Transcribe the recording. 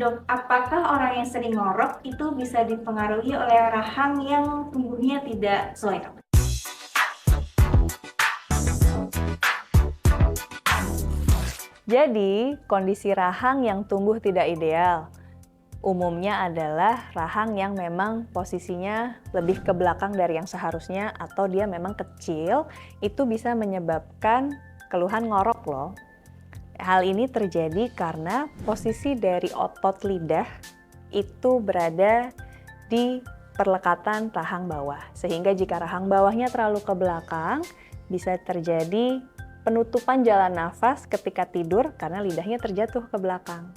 Dok, apakah orang yang sering ngorok itu bisa dipengaruhi oleh rahang yang tumbuhnya tidak sesuai? Jadi, kondisi rahang yang tumbuh tidak ideal umumnya adalah rahang yang memang posisinya lebih ke belakang dari yang seharusnya atau dia memang kecil, itu bisa menyebabkan keluhan ngorok loh. Hal ini terjadi karena posisi dari otot lidah itu berada di perlekatan rahang bawah. Sehingga jika rahang bawahnya terlalu ke belakang, bisa terjadi penutupan jalan nafas ketika tidur karena lidahnya terjatuh ke belakang.